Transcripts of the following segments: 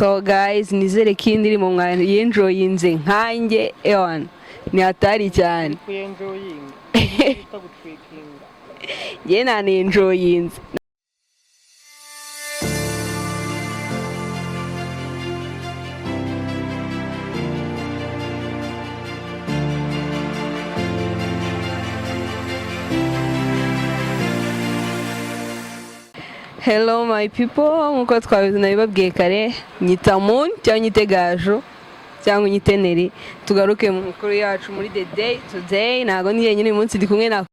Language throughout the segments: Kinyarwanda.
So guys, nizere ko indirimbo mwayenjoyinze nkanjye ewan ni hatari cyane. Kuyenjoyinga bita gutwikinga. Njye nanenjoyinze. Hello my people, nkuko twabibabwiye kare, nyita Moon cyangwa nyite Gaju cyangwa nyite Neri. Tugaruke mu nkuru yacu muri the day today. Nago ni yenyine uyu munsi ndi kumwe na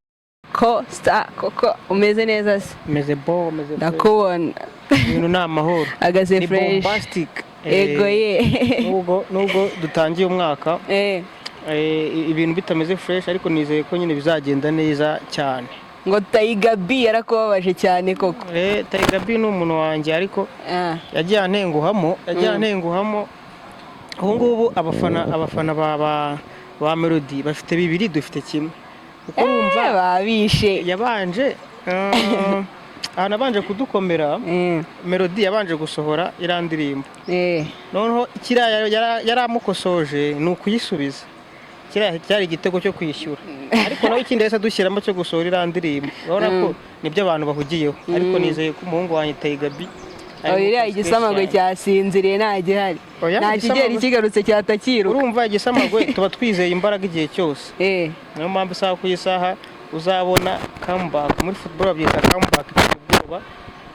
Koko. Umeze neza se? Meze bo. Ndakubona. Ibintu ni amahoro. Agaze fresh. Ni bombastic. Ego ye. Nubwo dutangiye umwaka. Ibintu bitameze fresh ariko nizeye ko nyine bizagenda neza cyane. Ngo Tiger B yarakubabaje cyane koko. Tiger B ni umuntu wanjye ariko yagiye antenguhamo. Ubu ngubu abafana ba Melody bafite bibiri dufite kimwe. Uko urumva babishe. Yabanje anabanje kudukomera. Melody yabanje gusohora irandirimbo. Noneho kiriya yaramukosoje ni ukuyisubiza. Kiriya cyari igitego cyo kwishyura. Ariko nawe ikindi yese dushyiramo cyo gusohora irandirimbo. Urabona ko nibyo abantu bahugiyeho. Ariko nizeye ko umuhungu wanjye Tiger B iriya igisamagwe cyasinziriye nta gihari. Nta kigeri kigarutse cyatakiruka. Urumva igisamagwe tuba twizeye imbaraga igihe cyose. Niyo mpamvu isaha ku isaha uzabona comeback muri football babyita comeback ubwoba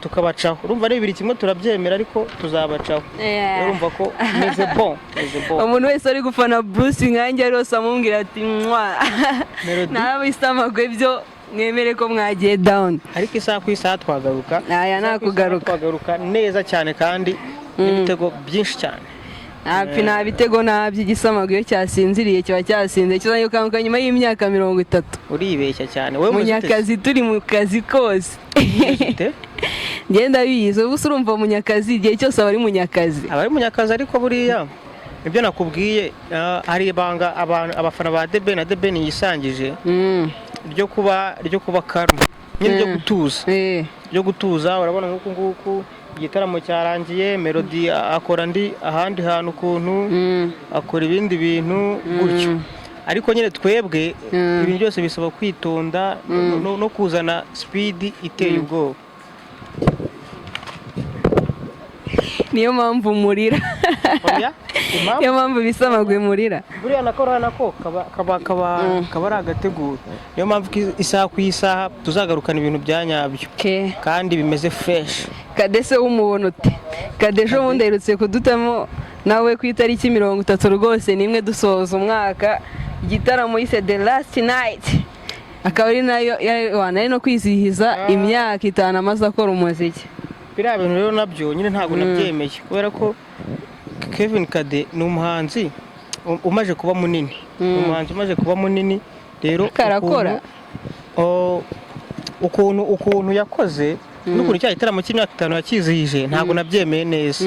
tukabacaho. Urumva ari bibiri kimwe turabyemera ariko tuzabacaho. Urumva ko meze bon. Umuntu wese ari gufana Bruce nkanjye rose amubwira ati mwa nawe isamagwe byo mwemere ko mwagiye down. Ariko isaha ku isaha twagaruka. Twagaruka neza cyane kandi n'ibitego byinshi cyane. Nta bitego by'igisamagwe cyasinziriye kiba cyasinze kizanye ukanguka nyuma y'imyaka 30. Uribeshya cyane wewe Munyakazi turi mu kazi kose. Ngenda biyize ubu urumva Munyakazi igihe cyose abari Munyakazi. Abari Munyakazi ariko buriya ibyo nakubwiye hari ibanga abafana ba DB na DB yisangije ryo kuba karma nyine ryo gutuza urabona nguku igitaramo cyarangiye Melody akora ahandi hantu ukuntu akora ibindi bintu gutyo ariko nyine twebwe ibintu byose bisaba kwitonda no kuzana speed iteye ubwoba. Niyo mpamvu murira. Niyo mpamvu bisamagwe murira. Buriya nakora nako kaba ari agateguro. Niyo mpamvu isaha ku isaha tuzagarukana ibintu byanyabyo kandi bimeze fresh. Kadese w'umubono ute? Kadesho munderutse kudutamo nawe ku itariki 30 rwose nimwe dusoza umwaka igitaramo yise The Last Night. Akaba ari nayo nari no kwizihiza imyaka 5 amaze akora umuziki. Biriya bintu rero nabyo nyine ntabwo nabyemeye kubera ko Kevin Kade ni umuhanzi umaje kuba munini. Rero karakora ukuntu yakoze n'ukuntu cya gitaramo cy'imyaka 5 yakizihije ntabwo nabyemeye neza.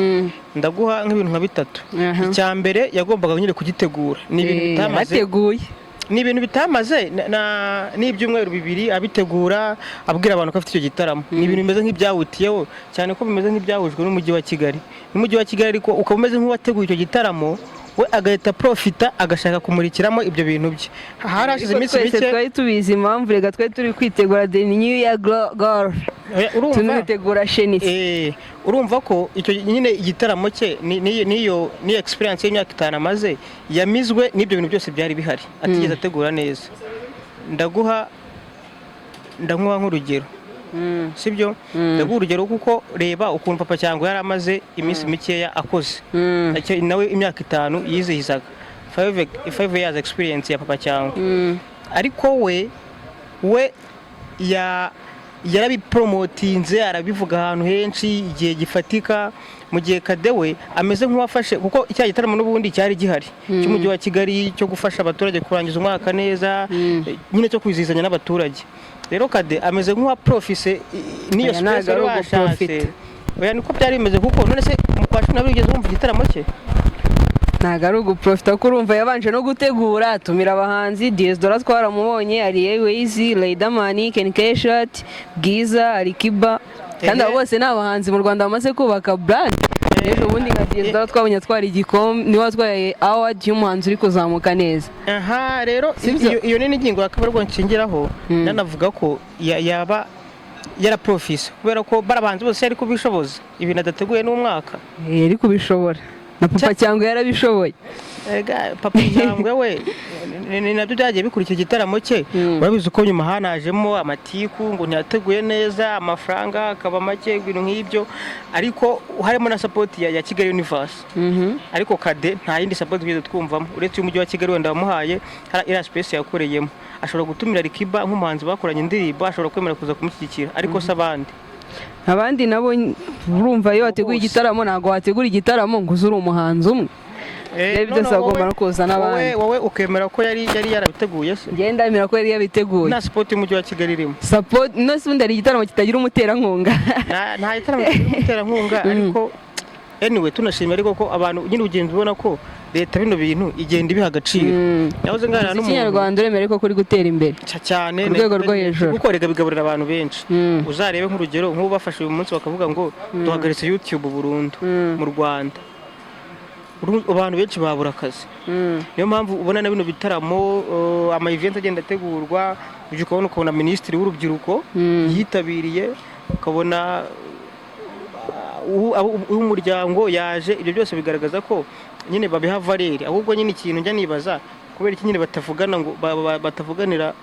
Ndaguha nk'ibintu nka 3. Icya mbere yagombaga nyine kugitegura ni ibintu bitamaze ni ibintu bitamaze n'ibyumweru 2 abitegura abwira abantu ko afite icyo gitaramo. Ni ibintu bimeze nk'ibyawutiyeho cyane ko bimeze nk'ibyahujwe n'umujyi wa Kigali. N'umujyi wa Kigali ariko ukomeze nk'uwateguye icyo gitaramo we agahita profita agashaka kumurikiramo ibyo bintu bye. Harashize iminsi mike twari tubizi impamvu rega twari turi kwitegura the new year girl. Tunitegura shenisi. Urumva ko icyo nyine igitaramo cye niyo experience y'imyaka 5 amaze yamizwe n'ibyo bintu byose byari bihari atigeze ategura neza. Ndaguha nk'urugero. Sibyo ndaguha urugero kuko reba ukuntu papa cyangwa yari amaze iminsi mikeya akoze nawe imyaka 5 yizihizaga 5 years experience ya papa cyangwa ariko we yarabipromotinze arabivuga ahantu henshi igihe gifatika mu gihe Kade we ameze nk'uwafashe kuko icya gitaramo n'ubundi cyari gihari cy'umujyi wa Kigali cyo gufasha abaturage kurangiza umwaka neza nyine cyo kwizihizanya n'abaturage. Rero Kade ameze nk'uwa profise niyo space washatse. Oya niko byari bimeze kuko none se mu kwa 12 ugeze wumva igitaramo cye ntago ari uguprofita kurumva yabanje no gutegura atumira abahanzi Diezdora twaramubonye ari Wazy, Riderman, Ken Keshat, Bwiza, Alikiba kandi abo bose n'abahanzi mu Rwanda bamaze kubaka brand n'ejo bundi nka Diezara twabonye atwara igikombe niwe watwaye award y'umuhanzi uri kuzamuka neza. Aha rero iyo ni ingingo yakabarwa nshingiraho nanavuga ko yaba yaraprofise kubera ko barabanze bose ari kubishoboza ibintu adateguye n'umwaka yari kubishobora na papa cyangwa yarabishoboye. Papa cyangwa we ni nabyo byagiye bikurikira igitaramo cye urabizi ko nyuma hanajemo amatiku ngo ntiyateguye neza amafaranga akaba make ibintu nk'ibyo ariko harimo na support ya Kigali Universe ariko Kade nta yindi support twize twumvamo uretse umujyi wa Kigali wenda wamuhaye ira space yakoreyemo ashobora gutumira Rikiba nk'umuhanzi bakoranye indirimbo ashobora kwemera kuza kumushyigikira ariko abandi nabo urumva iyo wateguye igitaramo ntago wategura igitaramo ngo uzure umuhanzi umwe byose agomba no kuza n'abandi. Wowe ukemera ko yari yarabiteguye se? Ngenda ndemera ko yari yabiteguye. Nta support y'umujyi wa Kigali irimo. Support no sundi ari igitaramo kitagira umuterankunga. Nta gitaramo kitagira umuterankunga ariko anyway tunashimira ariko ko abantu nyine ugenda ubona ko leta bino bintu igenda ibiha agaciro. Yahoze ngana n'umuntu. Ikinyarwanda uremera ko kuri gutera imbere. Cyane urwego rwo hejuru. Kuko rega bigaburira abantu benshi. Uzarebe nk'urugero nk'ubu bafashe uyu munsi bakavuga ngo duhagaritse YouTube burundu mu Rwanda. Abantu benshi babura akazi niyo mpamvu ubona na bino bitaramo ama event agenda ategurwa uje ukabona minisitiri w'urubyiruko yitabiriye ukabona umuryango yaje ibyo byose bigaragaza ko nyine babiha valere ahubwo nyine ikintu njya nibaza kubera iki nyine batavugana ngo batavuganira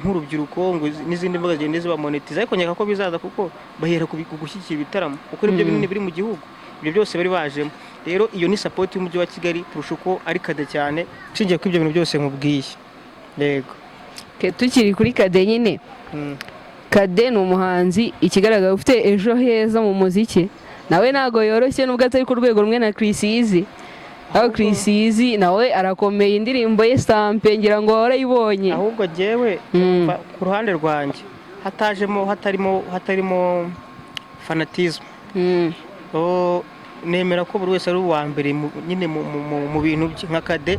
nk'urubyiruko ngo n'izindi mbaga zigende ziba monetize ariko nyaka ko bizaza kuko bahera kugushyikira ibitaramo kuko nibyo binini biri mu gihugu ibyo byose bari bajemo rero iyo ni support y'umujyi wa Kigali turusha uko ari Kade cyane nshingiye ku ibyo bintu byose nkubwiye yego tukiri kuri Kade nyine Kade ni umuhanzi ikigaragara ufite ejo heza mu muziki nawe ntago yoroshye nubwo atari ku rwego rumwe na Chris Easy aho Chris Easy nawe arakomeye indirimbo ye Stampe ngira ngo warayibonye ahubwo jewe ku ruhande rwanjye hatarimo fanatisme nemera ko buri wese ari uwa mbere nyine mu bintu nka Kade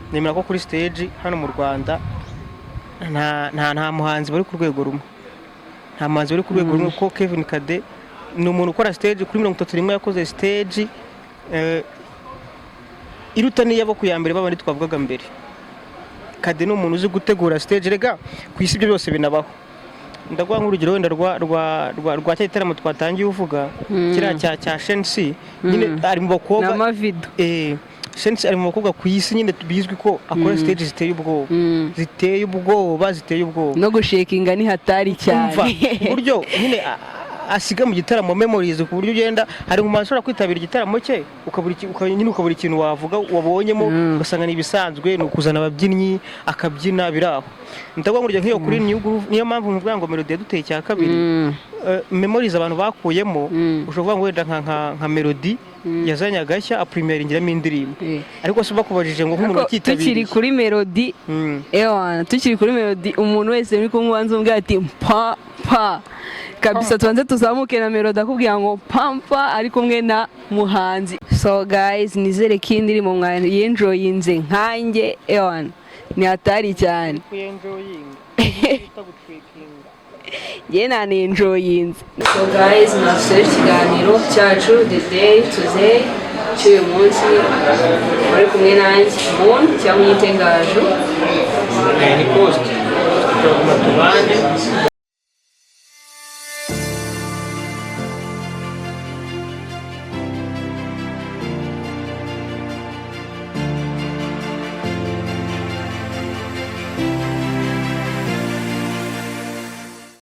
nemera ko kuri stage hano mu Rwanda nta muhanzi bari ku rwego rumwe nta muhanzi bari ku rwego rumwe ko Kevin Kade ni umuntu ukora stage kuri 31 yakoze stage iruta niyabo ku ya mbere babandi twavugaga mbere Kade ni umuntu uzi gutegura stage rega ku isi ibyo byose binabaho ndaguha nk'urugero wenda rwa cyagitaramo twatangiye uvuga kiriya cya Shensi nyine ari mu bakobwa n'amavido Shensi ari mu bakobwa ku isi nyine bizwi ko akora stage ziteye ubwoba no gushekinga ni hatari cyane buryo nyine asiga mu gitaramo memories ku buryo ugenda hari umuntu ashobora kwitabira igitaramo cye ukabura ikintu wavuga wabonyemo ugasanga ni ibisanzwe ni ukuzana ababyinnyi akabyina biraho ndavuga ngo nk'iyo kuri New Groove niyo mpamvu mvuga ngo melody yaduteye cya kabiri memories abantu bakuyemo ushobora kuvuga ngo wenda nka melody yazanye agashya aprimeringeramo indirimbo ariko se bakubajije ngo nk'umuntu ukitabiriye tukiri kuri melody tukiri kuri melody umuntu wese uri kumwanza umbwira ati pa kabisa tuanze tuzamuke na melody akubwira ngo pampa ari kumwe na muhanzi. So guys nizere ko indirimbo mwayenjoyinze nkanjye ni hatari cyane njye nanenjoyinze. So guys nafite ikiganiro cyacu the day today cy'uyu munsi bari kumwe nanjye Moon cyangwa Yitengaju ni post tubane